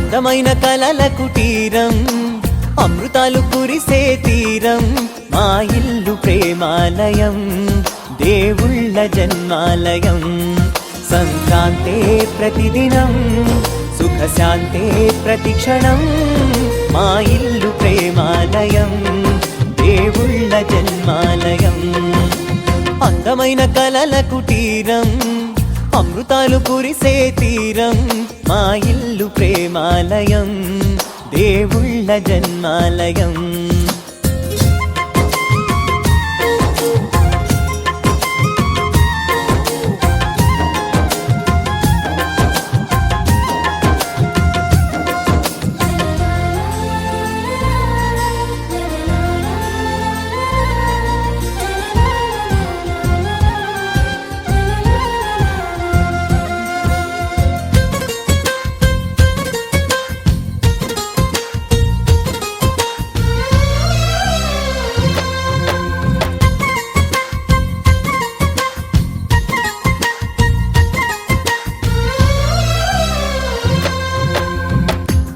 అందమైన కలల కుటీరం, అమృతాలు కురిసే తీరం, మా ఇల్లు ప్రేమాలయం, దేవుళ్ళ జన్మాలయం. సంక్రాంతే ప్రతిదినం, సుఖశాంతే ప్రతిక్షణం, మా ఇల్లు ప్రేమాలయం, దేవుళ్ళ జన్మాలయం. అందమైన కలల కుటీరం, అమృతాలు కురిసే తీరం, మా ఇల్లు ప్రేమాలయం, దేవుళ్ళ జన్మాలయం.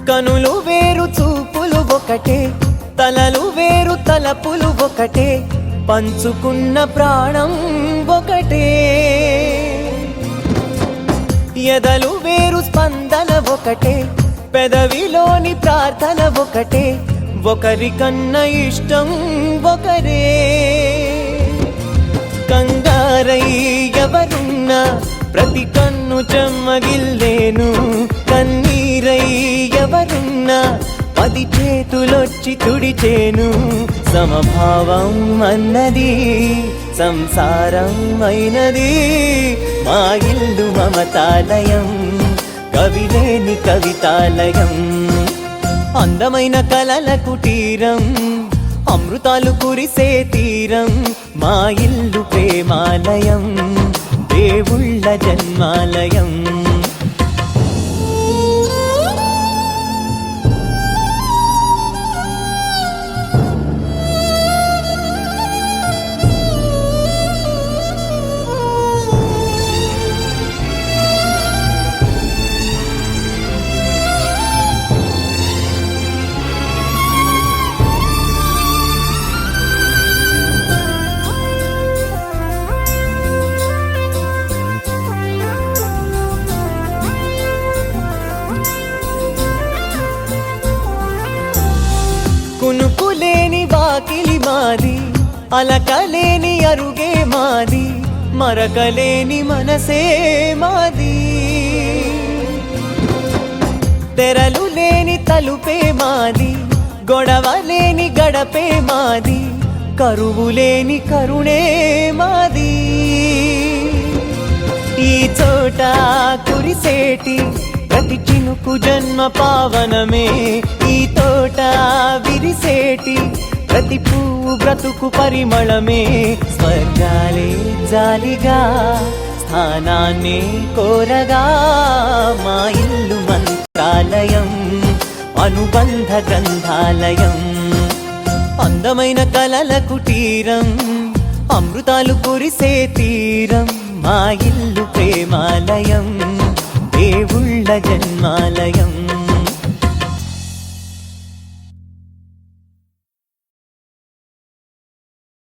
కనులు వేరు చూపులు ఒకటే, తలలు వేరు తలపులు ఒకటే, పంచుకున్న ప్రాణం ఒకటే. ఎదలు వేరు స్పందన ఒకటే, పెదవిలోని ప్రార్థన ఒకటే, ఒకరికన్నా ఇష్టం ఒకరే. కంగారై ఎవరున్నా ప్రతి కన్ను చెమ్మగిల్లేను, కన్నీరై ఎవరున్నా 10 చేతులొచ్చి తుడిచేను. సమభావం అన్నది సంసారం అయినది, మా ఇల్లు మమతాలయం, కవిలేని కవితాలయం. అందమైన కలల కుటీరం, అమృతాలు కురిసే తీరం, మా ఇల్లు ప్రేమాలయం, దేవుళ్ళ జన్మాలయం. కునుకులేని వాకిలి మాది, అలకలేని అరుగే మాది, మరకలేని మనసే మాది. తెరలు లేని తలుపే మాది, గొడవలేని గడపే మాది, కరువులేని కరుణే మాది. ఈ చోట కురిసేటి ప్రతి చినుకు జన్మ పావనమే, ఈ తోట విరిసేటి ప్రతి పువ్వు బ్రతుకు పరిమళమే. స్వర్గాలే జాలిగా స్థానాన్ని కోరగా, మా ఇల్లు మంత్రాలయం, అనుబంధ గ్రంథాలయం. అందమైన కలల కుటీరం, అమృతాలు కురిసే తీరం, మా ఇల్లు ప్రేమాలయం, దేవుళ్ళ జన్మాలయం.